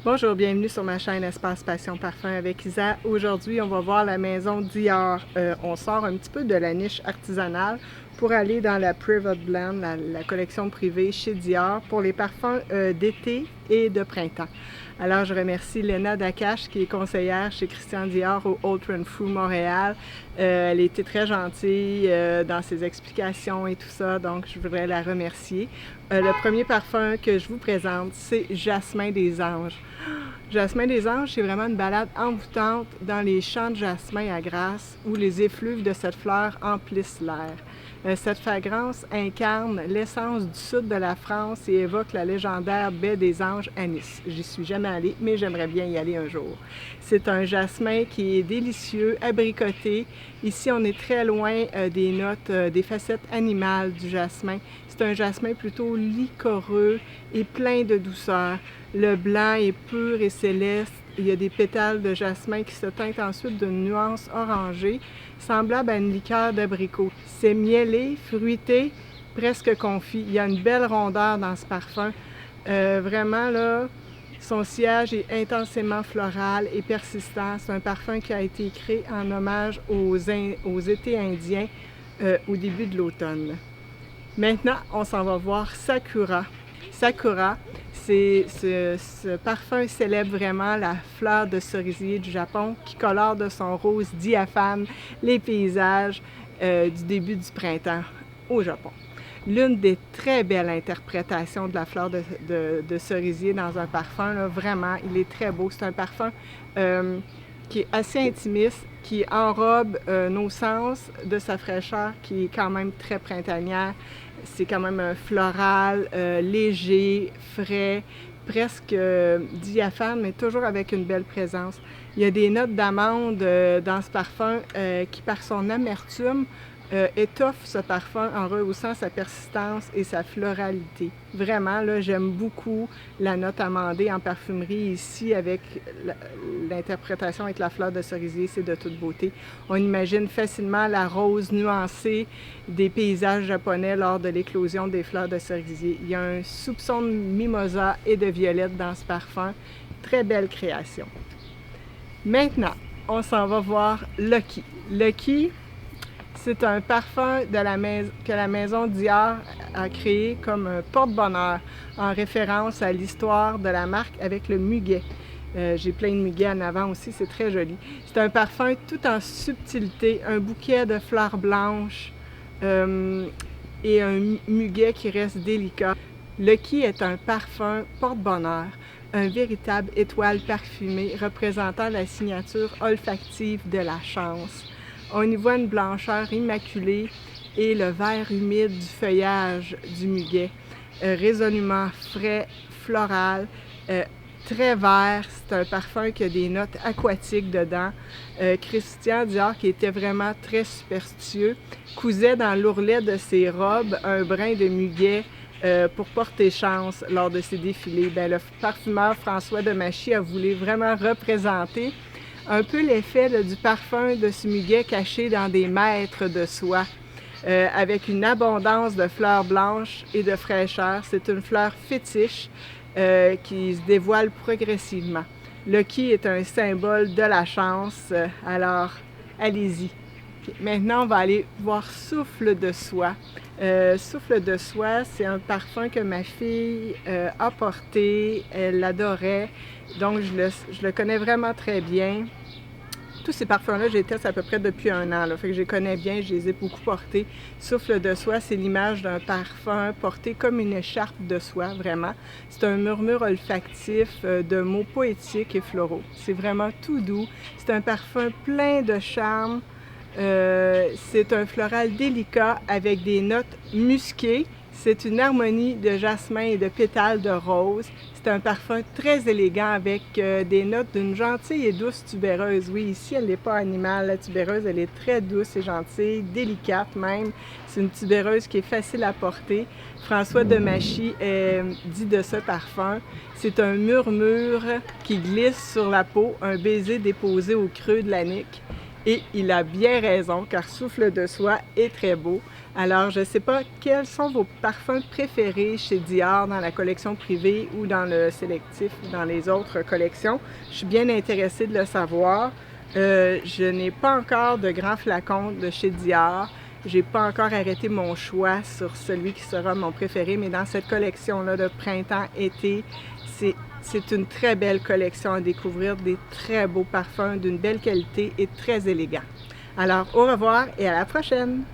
Bonjour, bienvenue sur ma chaîne Espace Passion Parfum avec Isa. Aujourd'hui, on va voir la maison Dior. On sort un petit peu de la niche artisanale pour aller dans la Private Blend, la collection privée chez Dior pour les parfums d'été et de printemps. Alors, je remercie Léna Dakache qui est conseillère chez Christian Dior au Old Renfrew Montréal. Elle était très gentille dans ses explications et tout ça, donc je voudrais la remercier. Le premier parfum que je vous présente, c'est Jasmin des Anges. Jasmin des Anges, c'est vraiment une balade envoûtante dans les champs de jasmin à Grasse où les effluves de cette fleur emplissent l'air. Cette fragrance incarne l'essence du sud de la France et évoque la légendaire baie des Anges à Nice. J'y suis jamais allée, mais j'aimerais bien y aller un jour. C'est un jasmin qui est délicieux, abricoté. Ici, on est très loin des notes, des facettes animales du jasmin. C'est un jasmin plutôt liquoreux et plein de douceur. Le blanc est pur et céleste. Il y a des pétales de jasmin qui se teintent ensuite d'une nuance orangée, semblable à une liqueur d'abricot. C'est mielé, fruité, presque confit. Il y a une belle rondeur dans ce parfum. Vraiment, là, son sillage est intensément floral et persistant. C'est un parfum qui a été créé en hommage aux étés indiens au début de l'automne. Maintenant, on s'en va voir Sakura. Sakura, ce parfum célèbre vraiment la fleur de cerisier du Japon qui colore de son rose diaphane les paysages du début du printemps au Japon. L'une des très belles interprétations de la fleur de cerisier dans un parfum, là, vraiment, il est très beau. C'est un parfum qui est assez intimiste, qui enrobe nos sens de sa fraîcheur qui est quand même très printanière. C'est quand même un floral, léger, frais, presque diaphane, mais toujours avec une belle présence. Il y a des notes d'amande dans ce parfum qui, par son amertume, étoffe ce parfum en rehaussant sa persistance et sa floralité. Vraiment, là, j'aime beaucoup la note amandée en parfumerie ici avec l'interprétation avec la fleur de cerisier, c'est de toute beauté. On imagine facilement la rose nuancée des paysages japonais lors de l'éclosion des fleurs de cerisier. Il y a un soupçon de mimosa et de violette dans ce parfum. Très belle création. Maintenant, on s'en va voir Lucky. Lucky, c'est un parfum que la maison Dior a créé comme un porte-bonheur en référence à l'histoire de la marque avec le muguet. J'ai plein de muguets en avant aussi, c'est très joli. C'est un parfum tout en subtilité, un bouquet de fleurs blanches et un muguet qui reste délicat. Lucky est un parfum porte-bonheur, un véritable étoile parfumée représentant la signature olfactive de la chance. On y voit une blancheur immaculée et le vert humide du feuillage du muguet, résolument frais, floral, très vert. C'est un parfum qui a des notes aquatiques dedans. Christian Dior, qui était vraiment très superstitieux, cousait dans l'ourlet de ses robes un brin de muguet pour porter chance lors de ses défilés. Bien, le parfumeur François Demachy a voulu vraiment représenter un peu l'effet du parfum de ce muguet caché dans des mètres de soie, avec une abondance de fleurs blanches et de fraîcheur. C'est une fleur fétiche qui se dévoile progressivement. Lucky est un symbole de la chance, alors allez-y. Maintenant, on va aller voir Souffle de soie. Souffle de soie, c'est un parfum que ma fille a porté, elle l'adorait, donc je le connais vraiment très bien. Tous ces parfums-là, je les teste à peu près depuis un an, là, fait que je les connais bien, je les ai beaucoup portés. Souffle de soie, c'est l'image d'un parfum porté comme une écharpe de soie, vraiment. C'est un murmure olfactif de mots poétiques et floraux. C'est vraiment tout doux. C'est un parfum plein de charme. C'est un floral délicat avec des notes musquées. C'est une harmonie de jasmin et de pétales de rose. C'est un parfum très élégant avec des notes d'une gentille et douce tubéreuse. Oui, ici, elle n'est pas animale. La tubéreuse, elle est très douce et gentille, délicate même. C'est une tubéreuse qui est facile à porter. François Demachy dit de ce parfum, c'est un murmure qui glisse sur la peau, un baiser déposé au creux de la nuque. Et il a bien raison, car Souffle de soie est très beau. Alors, je ne sais pas quels sont vos parfums préférés chez Dior dans la collection privée ou dans le sélectif ou dans les autres collections. Je suis bien intéressée de le savoir. Je n'ai pas encore de grands flacons de chez Dior. J'ai pas encore arrêté mon choix sur celui qui sera mon préféré, mais dans cette collection-là de printemps-été, c'est une très belle collection à découvrir, des très beaux parfums d'une belle qualité et très élégants. Alors, au revoir et à la prochaine!